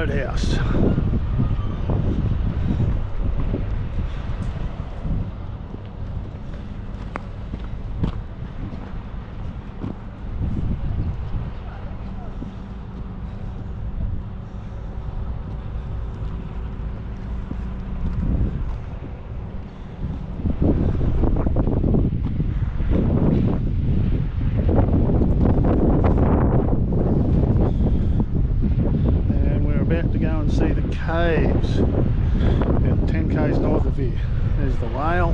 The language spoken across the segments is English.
boathouse. See the caves about 10 k's north of here. There's the whale.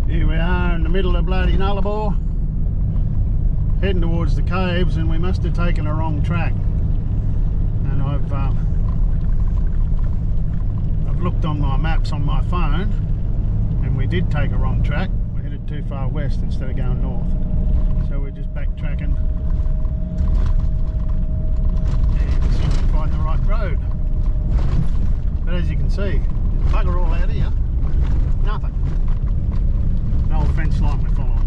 Here we are in the middle of bloody Nullarbor, heading towards the caves, and we must have taken a wrong track. And I've looked on my maps on my phone, and we did take a wrong track. We headed too far west instead of going north, so we're just backtracking and see if we can find the right road. But as you can see, there's bugger all out here. Nothing. An old fence line we're following.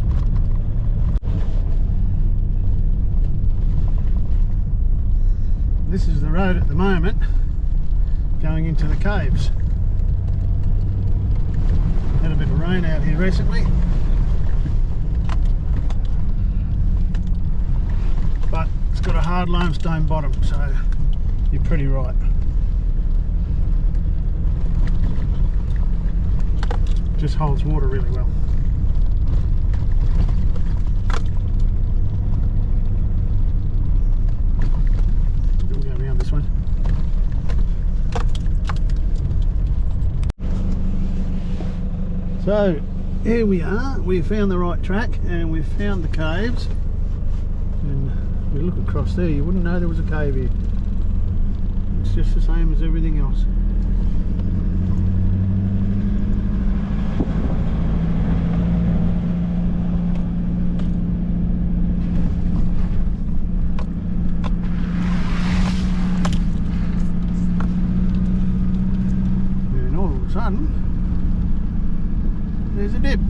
This is the road at the moment going into the caves. Had a bit of rain out here recently, but it's got a hard limestone bottom, so you're pretty right. Just holds water really well. This one. So here we are, we found the right track and we've found the caves, and we look across there, you wouldn't know there was a cave here. It's just the same as everything else. Sudden, there's a dip.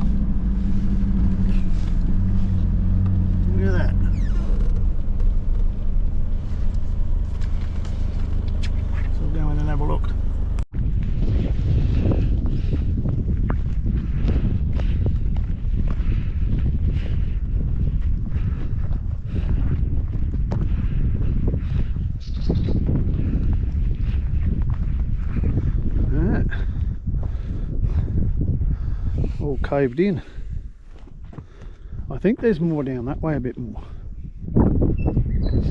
Look at that. So we'll go in and have a look. All caved in. I think there's more down that way, a bit more.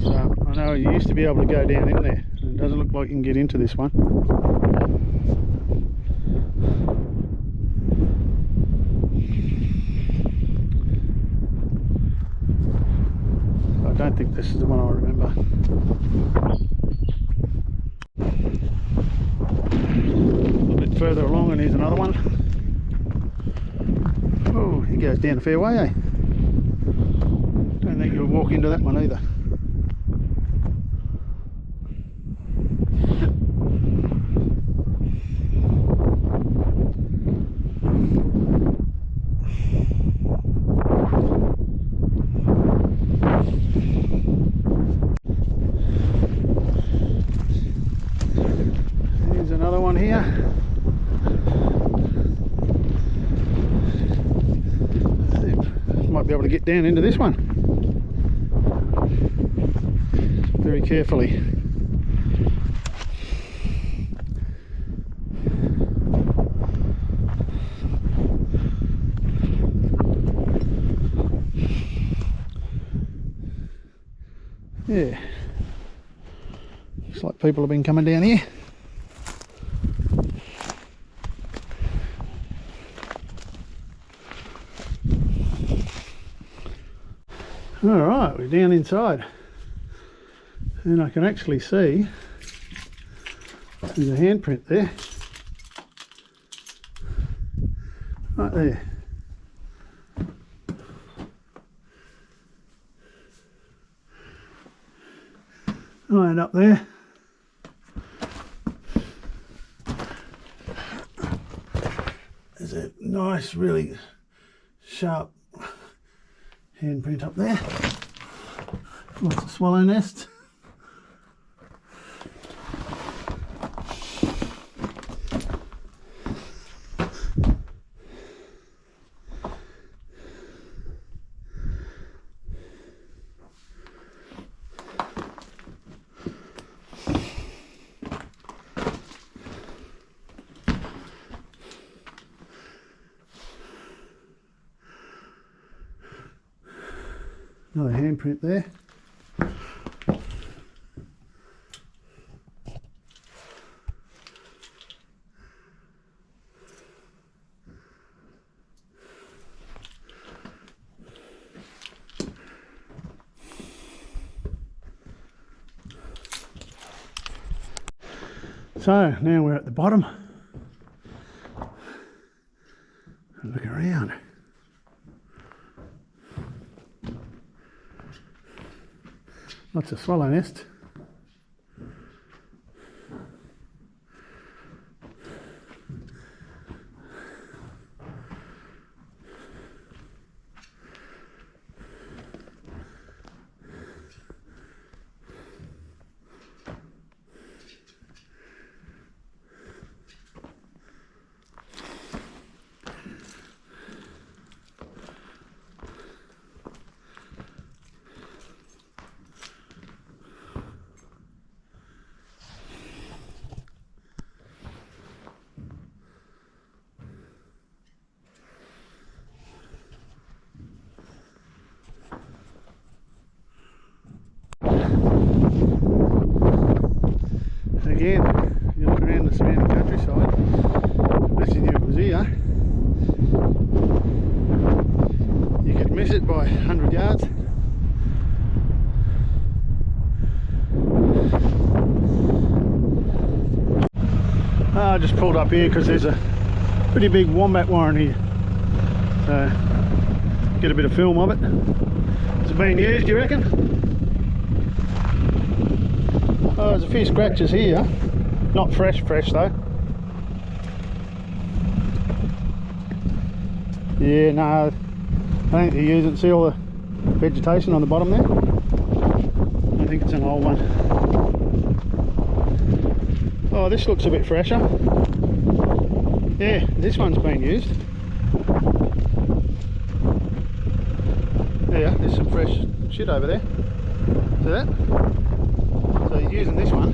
I know you used to be able to go down in there. It doesn't look like you can get into this one. I don't think this is the one I remember. A little bit further along, and here's another one. Oh, he goes down a fair way, eh? Don't think you'll walk into that one either. Here's another one here. Might be able to get down into this one very carefully. Yeah, looks like people have been coming down here. Alright, we're down inside, and I can actually see there's a handprint there, right there. ironed up there. There's a nice, really sharp handprint up there. Lots of swallow nests. Another handprint there. So now we're at the bottom. Look around. Lots of swallow nest. Again, you look around the surrounding countryside, unless you knew it was here, you could miss it by 100 yards. I just pulled up here because there's a pretty big wombat warren here, so get a bit of film of it. Is it being used, you reckon? Oh, there's a few scratches here, not fresh though. Yeah, no, I think they use it. See all the vegetation on the bottom there? I think it's an old one. Oh, this looks a bit fresher. Yeah, this one's been used. Yeah, there's some fresh shit over there. See that? So he's using this one.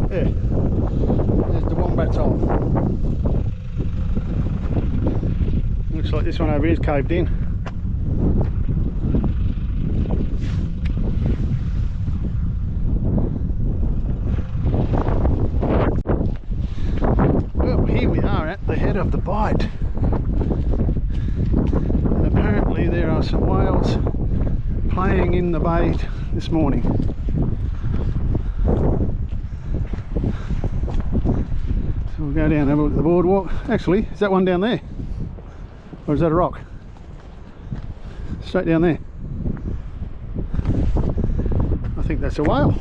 Yeah, there's the wombat's hole. Looks like this one over here is caved in. Well, here we are at the head of the bight. There are some whales playing in the bay this morning. So we'll go down and have a look at the boardwalk. Actually, is that one down there? Or is that a rock? Straight down there. I think that's a whale.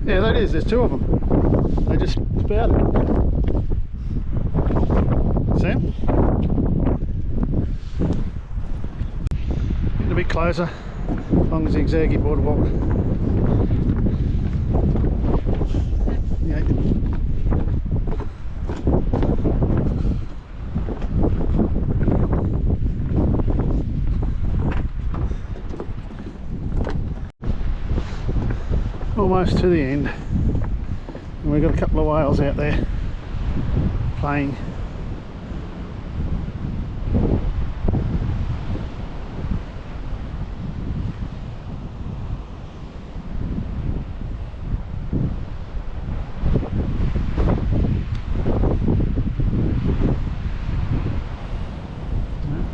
Yeah, that is. There's two of them. They just spouted. Sam? Get a bit closer along the zigzaggy boardwalk. Yeah. Almost to the end, and we've got a couple of whales out there playing.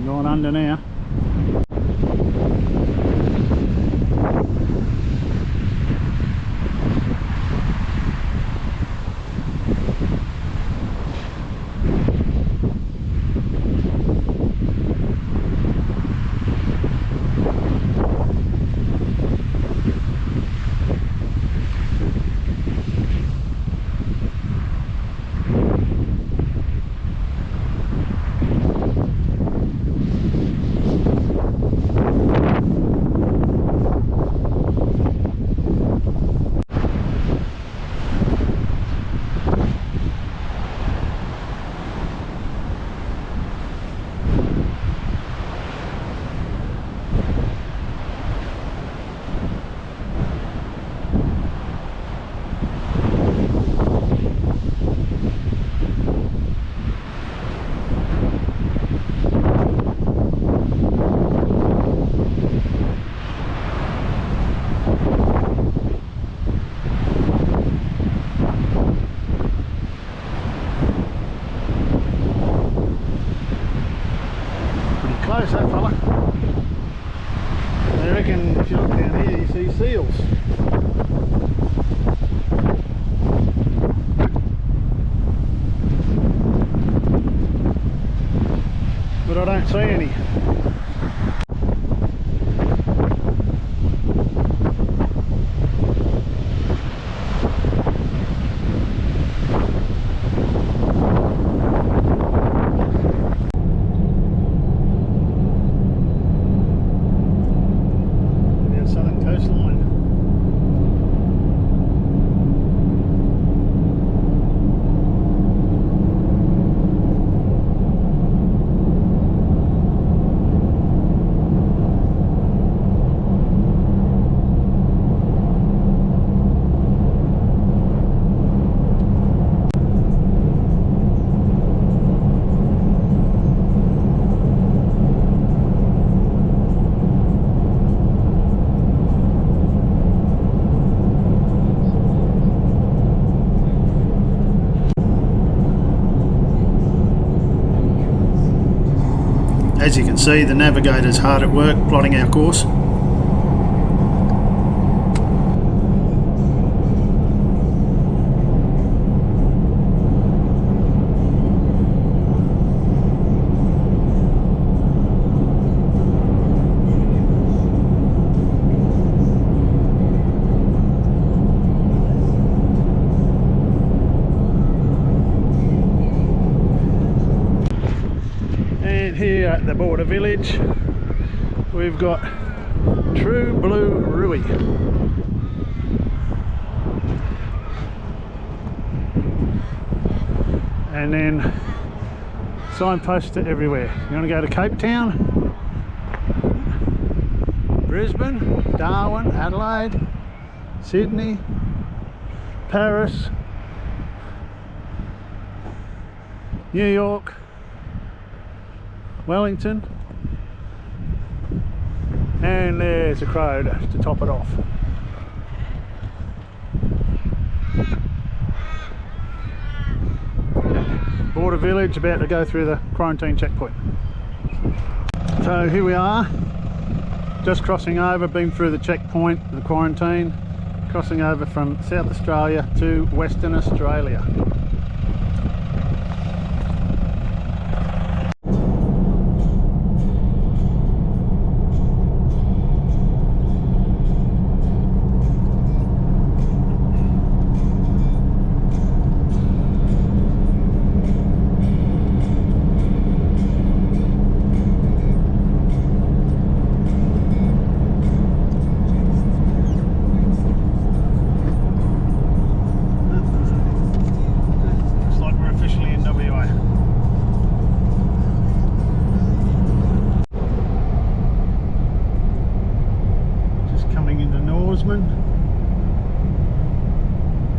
Going under now. close, that fella. I reckon if you look down here you see seals. But I don't see any. As you can see, the navigator's hard at work plotting our course. Here at the border village we've got true blue rui, and then signposts are everywhere. You want to go to Cape Town, Brisbane, Darwin, Adelaide, Sydney, Paris, New York, Wellington, and there's a crow to top it off. Border village, about to go through the quarantine checkpoint. So here we are, just crossing over, been through the checkpoint, the quarantine, crossing over from South Australia to Western Australia.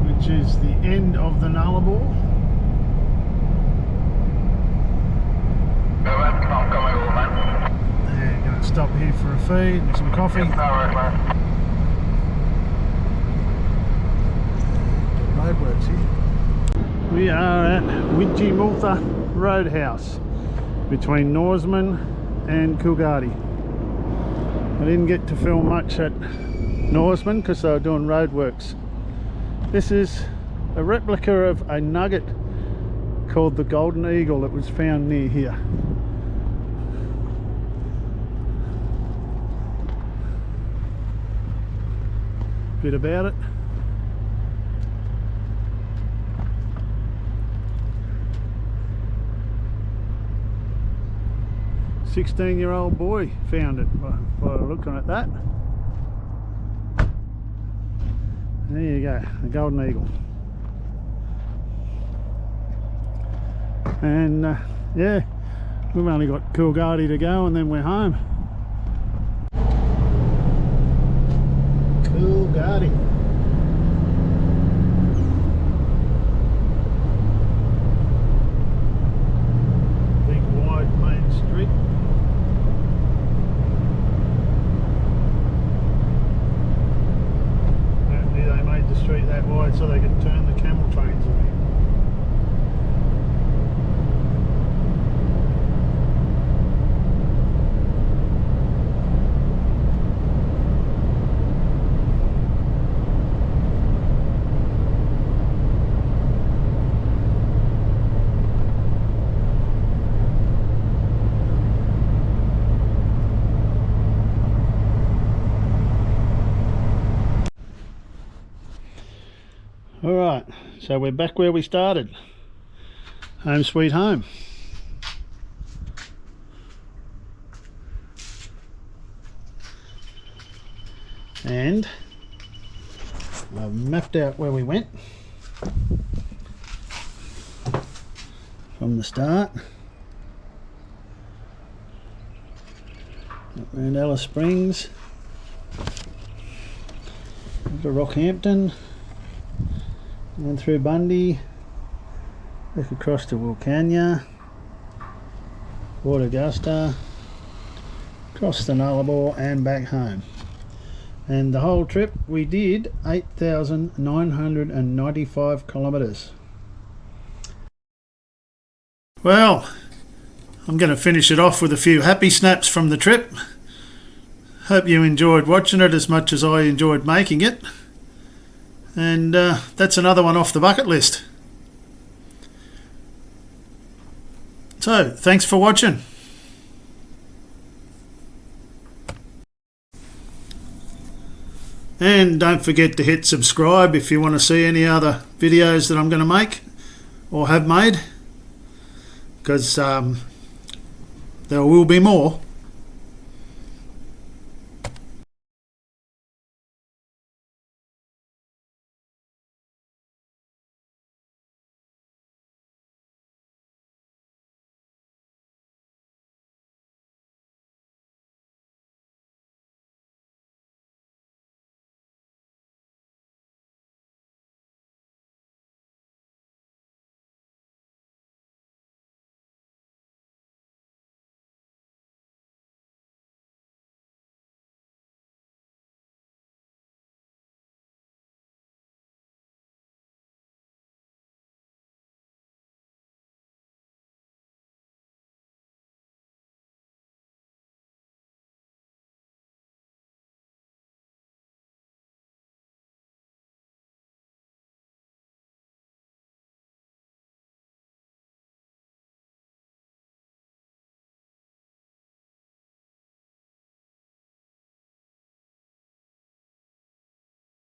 Which is the end of the nullarbor. And going to stop here for a feed and some coffee. Roadworks here. We are at Widjimultha Roadhouse between Norseman and Coolgardie. I didn't get to film much at Norseman because they were doing roadworks. This is a replica of a nugget called the golden eagle that was found near here. Bit about it. A 16-year-old boy found it by looking at that. There you go, the golden eagle. And yeah, we've only got Coolgardie to go and then we're home. Coolgardie. Big wide main street. Street that wide so they could turn the camel trains away. Alright, so we're back where we started. Home sweet home. And I've mapped out where we went from the start. Up around Alice Springs, up to Rockhampton, and through Bundy, back across to Wilcannia, Port Augusta, across the Nullarbor and back home. And the whole trip we did 8,995 kilometres. Well, I'm going to finish it off with a few happy snaps from the trip. Hope you enjoyed watching it as much as I enjoyed making it. And that's another one off the bucket list. So, thanks for watching. And don't forget to hit subscribe if you want to see any other videos that I'm going to make or have made, because there will be more.